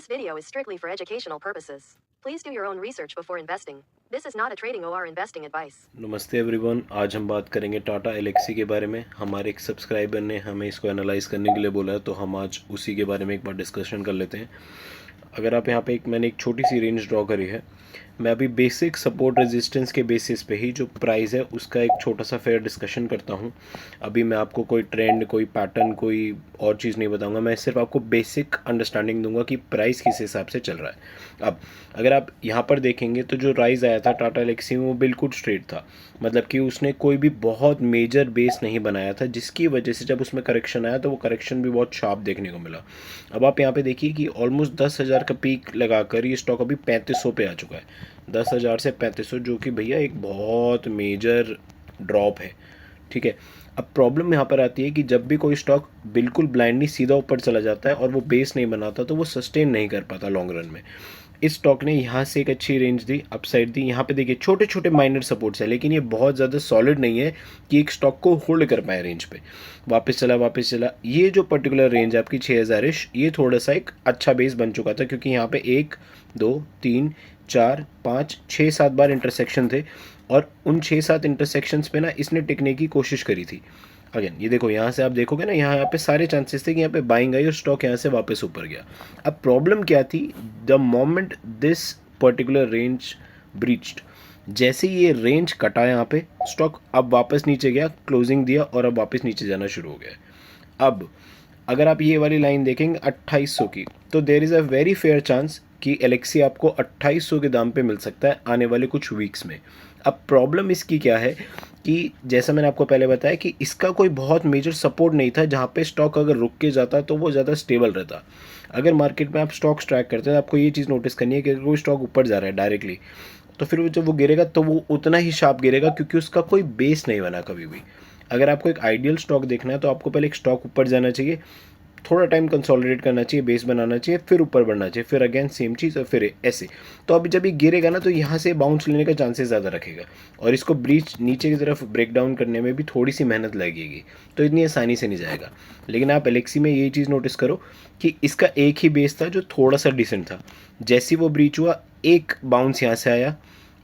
This video is strictly for educational purposes. Please do your own research before investing. This is not a trading or investing advice. नमस्ते everyone, आज हम बात करेंगे Tata Alexei के बारे में। हमारे एक सब्सक्राइबर ने हमें इसको एनालाइज करने के लिए बोला है, तो हम आज उसी के बारे में एक बार डिस्कशन कर लेते हैं। अगर आप यहाँ पे मैंने एक छोटी सी रेंज ड्रॉ करी है। मैं अभी बेसिक सपोर्ट रेजिस्टेंस के बेसिस पे ही जो प्राइस है उसका एक छोटा सा फेयर डिस्कशन करता हूँ। अभी मैं आपको कोई ट्रेंड, कोई पैटर्न, कोई और चीज़ नहीं बताऊँगा। मैं सिर्फ आपको बेसिक अंडरस्टैंडिंग दूंगा कि प्राइस किस हिसाब से चल रहा है। अब अगर आप यहाँ पर देखेंगे तो जो राइज आया था टाटा एलेक्सी में वो बिल्कुल स्ट्रेट था, मतलब कि उसने कोई भी बहुत मेजर बेस नहीं बनाया था, जिसकी वजह से जब उसमें करेक्शन आया तो वो करेक्शन भी बहुत शार्प देखने को मिला। अब आप यहाँ पे देखिए कि ऑलमोस्ट 10,000 का पीक लगाकर ये स्टॉक अभी 3500 पे आ चुका है। 10,000 से 3500, जो कि भैया एक बहुत मेजर ड्रॉप है। ठीक है, अब प्रॉब्लम यहाँ पर आती है कि जब भी कोई स्टॉक बिल्कुल ब्लाइंडली सीधा ऊपर चला जाता है और वो बेस नहीं बनाता तो वो सस्टेन नहीं कर पाता लॉन्ग रन में। इस स्टॉक ने यहाँ से एक अच्छी रेंज दी, अपसाइड दी। यहाँ पे देखिए छोटे छोटे माइनर सपोर्ट्स है, लेकिन ये बहुत ज़्यादा सॉलिड नहीं है कि एक स्टॉक को होल्ड कर पाए रेंज पे। वापस चला। ये जो पर्टिकुलर रेंज है आपकी 6,000-ish, ये थोड़ा सा एक अच्छा बेस बन चुका था, क्योंकि यहाँ पे 1 2 3 4 5 6 7 बार इंटरसेक्शन थे और उन 6-7 इंटरसेक्शंस पे ना इसने टिकने की कोशिश करी थी। अगेन ये देखो, यहाँ से आप देखोगे ना, यहाँ पे सारे चांसेस थे कि यहाँ पे बाइंग आई और स्टॉक यहाँ से वापस ऊपर गया। अब प्रॉब्लम क्या थी, the moment this particular range breached, जैसे ये रेंज कटा यहाँ पे स्टॉक अब वापस नीचे गया, क्लोजिंग दिया और अब वापस नीचे जाना शुरू हो गया। अब अगर आप ये वाली लाइन देखेंगे 2800 की, तो there is a very fair chance कि एलेक्सी आपको 2800 के दाम पे मिल सकता है आने वाले कुछ वीक्स में। अब प्रॉब्लम इसकी क्या है कि जैसा मैंने आपको पहले बताया कि इसका कोई बहुत मेजर सपोर्ट नहीं था जहाँ पे स्टॉक अगर रुक के जाता तो वो ज़्यादा स्टेबल रहता। अगर मार्केट में आप स्टॉक्स ट्रैक करते हैं तो आपको ये चीज़ नोटिस करनी है कि अगर कोई स्टॉक ऊपर जा रहा है डायरेक्टली, तो फिर जब वो गिरेगा तो वो उतना ही शार्प गिरेगा, क्योंकि उसका कोई बेस नहीं बना कभी भी। अगर आपको एक आइडियल स्टॉक देखना है तो आपको पहले एक स्टॉक ऊपर जाना चाहिए, थोड़ा टाइम कंसोलिडेट करना चाहिए, बेस बनाना चाहिए, फिर ऊपर बढ़ना चाहिए, फिर अगेन सेम चीज़ और फिर ऐसे। तो अभी जब ये गिरेगा ना तो यहाँ से बाउंस लेने का चांसेस ज़्यादा रखेगा और इसको ब्रीच नीचे की तरफ ब्रेक डाउन करने में भी थोड़ी सी मेहनत लगेगी, तो इतनी आसानी से नहीं जाएगा। लेकिन आप एलेक्सी में ये चीज़ नोटिस करो कि इसका एक ही बेस था जो थोड़ा सा डिसेंट था। जैसे वो ब्रीच हुआ, एक बाउंस यहाँ से आया,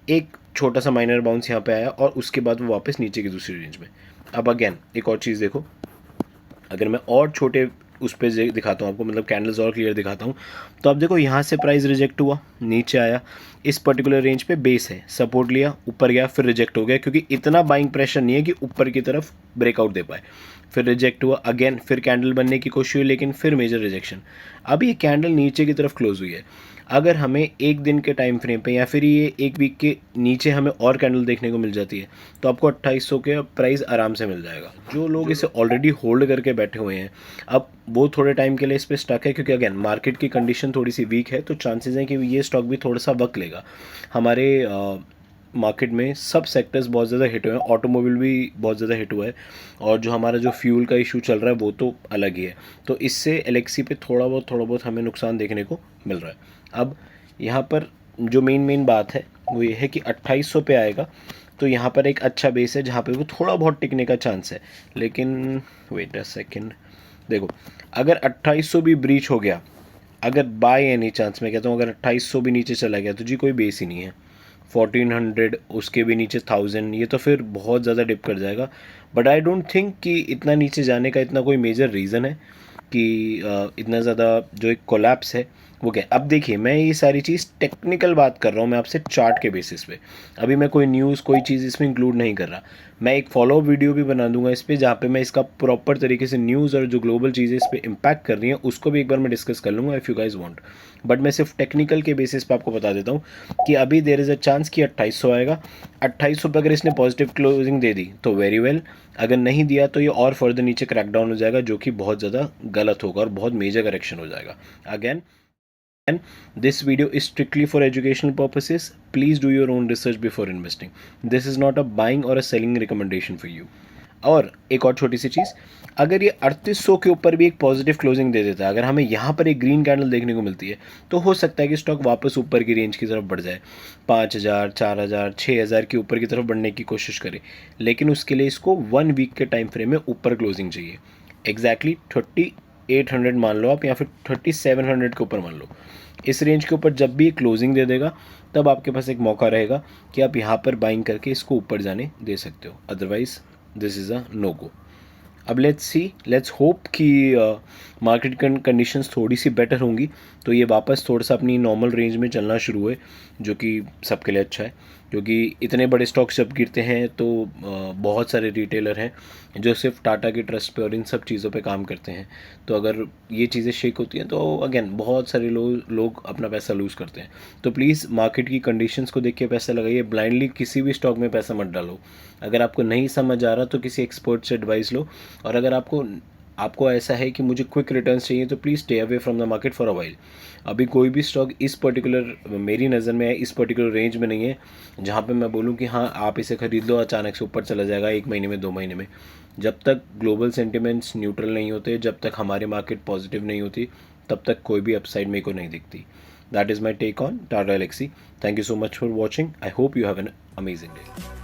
एक छोटा सा माइनर बाउंस यहाँ पे आया और उसके बाद वो वापस नीचे की दूसरी रेंज में। अब अगेन एक और चीज़ देखो, अगर मैं और छोटे उस पर दिखाता हूँ आपको, मतलब कैंडल्स और क्लियर दिखाता हूँ, तो आप देखो यहाँ से प्राइस रिजेक्ट हुआ, नीचे आया, इस पर्टिकुलर रेंज पे बेस है, सपोर्ट लिया, ऊपर गया, फिर रिजेक्ट हो गया, क्योंकि इतना बाइंग प्रेशर नहीं है कि ऊपर की तरफ ब्रेकआउट दे पाए। फिर रिजेक्ट हुआ, अगेन फिर कैंडल बनने की कोशिश हुई, लेकिन फिर मेजर रिजेक्शन। अब ये कैंडल नीचे की तरफ क्लोज हुई है। अगर हमें एक दिन के टाइम फ्रेम पे या फिर ये एक वीक के नीचे हमें और कैंडल देखने को मिल जाती है तो आपको 2800 के प्राइस आराम से मिल जाएगा। जो लोग इसे ऑलरेडी होल्ड करके बैठे हुए हैं, अब वो थोड़े टाइम के लिए इस पर स्टक है, क्योंकि अगेन मार्केट की कंडीशन थोड़ी सी वीक है, तो चांसेस हैं कि ये स्टॉक भी थोड़ा सा वक्त लेगा। हमारे मार्केट में सब सेक्टर्स बहुत ज़्यादा हिट हुए हैं, ऑटोमोबाइल भी बहुत ज़्यादा हिट हुआ है, और जो हमारा जो फ्यूल का इशू चल रहा है वो तो अलग ही है। तो इससे एलेक्सी पे थोड़ा बहुत हमें नुकसान देखने को मिल रहा है। अब यहाँ पर जो मेन बात है वो ये है कि 2800 पे आएगा तो यहाँ पर एक अच्छा बेस है जहाँ पे वो थोड़ा बहुत टिकने का चांस है। लेकिन वेट अ सेकेंड, देखो अगर 2800 भी ब्रीच हो गया, अगर बाय एनी चांस मैं कहता हूँ अगर 2800 भी नीचे चला गया तो जी कोई बेस ही नहीं है। 1400, उसके भी नीचे 1000, ये तो फिर बहुत ज़्यादा डिप कर जाएगा। बट आई डोंट थिंक कि इतना नीचे जाने का इतना कोई मेजर रीज़न है कि इतना ज़्यादा जो एक कोलैप्स है वो क्या। अब देखिए, मैं ये सारी चीज़ टेक्निकल बात कर रहा हूँ मैं आपसे चार्ट के बेसिस पे। अभी मैं कोई न्यूज़ कोई चीज़ इसमें इंक्लूड नहीं कर रहा। मैं एक फॉलोअप वीडियो भी बना दूंगा इस पर, जहाँ पे मैं इसका प्रॉपर तरीके से न्यूज़ और जो ग्लोबल चीज़ें इस पर इम्पैक्ट कर रही हैं उसको भी एक बार मैं डिस्कस कर लूँगा if you guys want. But मैं सिर्फ टेक्निकल के बेसिस पे आपको बता देता हूँ कि अभी देर इज़ अ चांस कि 2800 आएगा। 2800 पे अगर इसने पॉजिटिव क्लोजिंग दे दी तो वेरी वेल, अगर नहीं दिया तो ये और फर्दर नीचे क्रैकडाउन हो जाएगा, जो कि बहुत ज़्यादा गलत होगा और बहुत मेजर करेक्शन हो जाएगा। Again, and this video is strictly for educational purposes. Please do your own research before investing. This is not a buying or a selling recommendation for you. और एक और छोटी सी चीज़, अगर ये 3800 के ऊपर भी एक पॉजिटिव क्लोजिंग दे देता है, अगर हमें यहाँ पर एक ग्रीन कैंडल देखने को मिलती है तो हो सकता है कि स्टॉक वापस ऊपर की रेंज की तरफ बढ़ जाए, 5000, 4000, 6000 के ऊपर की तरफ बढ़ने की कोशिश करे। लेकिन उसके लिए इसको 1 वीक के टाइम फ्रेम में ऊपर क्लोजिंग चाहिए, एग्जैक्टली 3800 मान लो आप, या फिर 3700 के ऊपर मान लो। इस रेंज के ऊपर जब भी क्लोजिंग दे देगा तब आपके पास एक मौका रहेगा कि आप यहाँ पर बाइंग करके इसको ऊपर जाने दे सकते हो, otherwise this is a no go. अब लेट्स होप कि मार्केट कंडीशंस थोड़ी सी बेटर होंगी तो ये वापस थोड़ा सा अपनी नॉर्मल रेंज में चलना शुरू हुए, जो कि सबके लिए अच्छा है, क्योंकि इतने बड़े स्टॉक्स जब गिरते हैं तो बहुत सारे रिटेलर हैं जो सिर्फ टाटा के ट्रस्ट पे और इन सब चीज़ों पे काम करते हैं। तो अगर ये चीज़ें शेक होती हैं तो अगेन बहुत सारे लोग अपना पैसा लूज़ करते हैं। तो प्लीज़ मार्केट की कंडीशंस को देख के पैसा लगाइए, ब्लाइंडली किसी भी स्टॉक में पैसा मत डालो। अगर आपको नहीं समझ आ रहा तो किसी एक्सपर्ट से एडवाइस लो, और अगर आपको ऐसा है कि मुझे क्विक रिटर्न्स चाहिए तो please stay away from the market for a while. अभी कोई भी स्टॉक इस पर्टिकुलर मेरी नज़र में है, इस पर्टिकुलर रेंज में नहीं है जहाँ पे मैं बोलूँ कि हाँ आप इसे ख़रीद लो, अचानक से ऊपर चला जाएगा 1 महीने में 2 महीने में। जब तक ग्लोबल सेंटिमेंट्स न्यूट्रल नहीं होते, जब तक हमारे मार्केट पॉजिटिव नहीं होती, तब तक कोई भी अपसाइड मेरे को नहीं दिखती। That is my take on Tata Elxsi. Thank you so much for watching. I hope you have an amazing day.